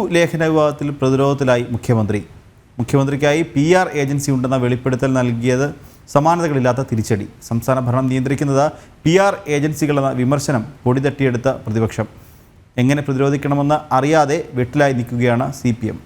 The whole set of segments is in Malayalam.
ലേഖന വിവാദത്തിൽ പ്രതിരോധത്തിലായി മുഖ്യമന്ത്രിക്കായി PR ഏജൻസി ഉണ്ടെന്ന വെളിപ്പെടുത്തൽ നൽകിയത് സമാനതകളില്ലാത്ത തിരിച്ചടി. സംസ്ഥാന ഭരണം നിയന്ത്രിക്കുന്നത് PR ഏജൻസികളെന്ന വിമർശനം പൊടിതട്ടിയെടുത്ത പ്രതിപക്ഷം. എങ്ങനെ പ്രതിരോധിക്കണമെന്ന് അറിയാതെ വെട്ടിലായി നിൽക്കുകയാണ് CPM.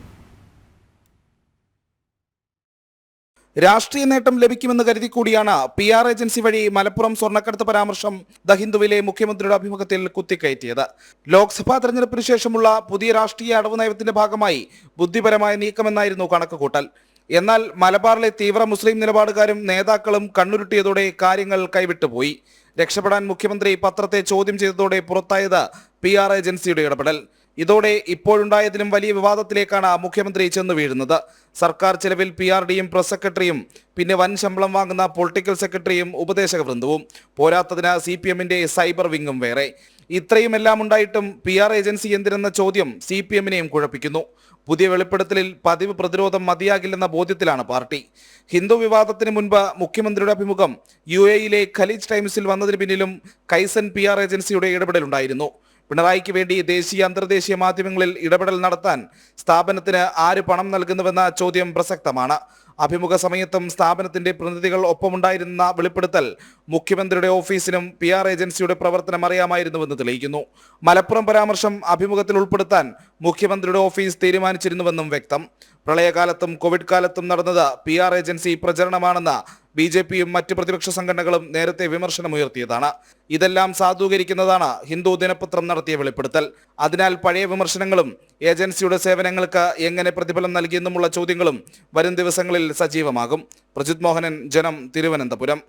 രാഷ്ട്രീയ നേട്ടം ലഭിക്കുമെന്ന് കരുതി കൂടിയാണ് PR ഏജൻസി വഴി മലപ്പുറം സ്വർണ്ണക്കടത്ത് പരാമർശം ദ ഹിന്ദുവിലെ മുഖ്യമന്ത്രിയുടെ അഭിമുഖത്തിൽ കുത്തിക്കയറ്റിയത്. ലോക്സഭാ തെരഞ്ഞെടുപ്പിന് ശേഷമുള്ള പുതിയ രാഷ്ട്രീയ അടവ് നയത്തിന്റെ ഭാഗമായി ബുദ്ധിപരമായ നീക്കമെന്നായിരുന്നു കണക്കുകൂട്ടൽ. എന്നാൽ മലബാറിലെ തീവ്ര മുസ്ലിം നിലപാടുകാരും നേതാക്കളും കണ്ണുരുട്ടിയതോടെ കാര്യങ്ങൾ കൈവിട്ടുപോയി. രക്ഷപ്പെടാൻ മുഖ്യമന്ത്രി പത്രത്തെ ചോദ്യം ചെയ്തതോടെ പുറത്തായത് PR ഏജൻസിയുടെ ഇടപെടൽ. ഇതോടെ ഇപ്പോഴുണ്ടായതിലും വലിയ വിവാദത്തിലേക്കാണ് മുഖ്യമന്ത്രി ചെന്നു വീഴുന്നത്. സർക്കാർ ചെലവിൽ PRDയും പ്രസ് സെക്രട്ടറിയും പിന്നെ വൻ ശമ്പളം വാങ്ങുന്ന പൊളിറ്റിക്കൽ സെക്രട്ടറിയും ഉപദേശക വൃന്ദവും പോരാത്തതിന് CPMന്റെ സൈബർ വിങ്ങും വേറെ. ഇത്രയുമെല്ലാം ഉണ്ടായിട്ടും PR ഏജൻസി എന്തിനെന്ന ചോദ്യം CPMനെയും കുഴപ്പിക്കുന്നു. പുതിയ വെളിപ്പെടുത്തലിൽ പതിവ് പ്രതിരോധം മതിയാകില്ലെന്ന ബോധ്യത്തിലാണ് പാർട്ടി. ഹിന്ദു വിവാദത്തിന് മുൻപ് മുഖ്യമന്ത്രിയുടെ അഭിമുഖം UAEയിലെ ഖലീജ് ടൈംസിൽ വന്നതിന് പിന്നിലും കൈസൻ PR ഏജൻസിയുടെ ഇടപെടലുണ്ടായിരുന്നു. പിണറായിക്ക് വേണ്ടി ദേശീയ അന്തർദേശീയ മാധ്യമങ്ങളിൽ ഇടപെടൽ നടത്താൻ സ്ഥാപനത്തിന് ആര് പണം നൽകുന്നുവെന്ന ചോദ്യം പ്രസക്തമാണ്. അഭിമുഖ സമയത്തും സ്ഥാപനത്തിന്റെ പ്രതിനിധികൾ ഒപ്പമുണ്ടായിരുന്ന വെളിപ്പെടുത്തൽ മുഖ്യമന്ത്രിയുടെ ഓഫീസിനും PR ഏജൻസിയുടെ പ്രവർത്തനം അറിയാമായിരുന്നുവെന്ന് തെളിയിക്കുന്നു. മലപ്പുറം പരാമർശം അഭിമുഖത്തിൽ ഉൾപ്പെടുത്താൻ മുഖ്യമന്ത്രിയുടെ ഓഫീസ് തീരുമാനിച്ചിരുന്നുവെന്നും വ്യക്തം. പ്രളയകാലത്തും കോവിഡ് കാലത്തും നടന്നത് PR ഏജൻസി പ്രചരണമാണെന്ന് BJPയും മറ്റ് പ്രതിപക്ഷ സംഘടനകളും നേരത്തെ വിമർശനമുയർത്തിയതാണ്. ഇതെല്ലാം സാധൂകരിക്കുന്നതാണ് ഹിന്ദു ദിനപത്രം നടത്തിയ വെളിപ്പെടുത്തൽ. അതിനാൽ പഴയ വിമർശനങ്ങളും ഏജൻസിയുടെ സേവനങ്ങൾക്ക് എങ്ങനെ പ്രതിഫലം നൽകിയെന്നുമുള്ള ചോദ്യങ്ങളും വരും ദിവസങ്ങളിൽ സജീവമാകും. പ്രജിത് മോഹനൻ, ജനം, തിരുവനന്തപുരം.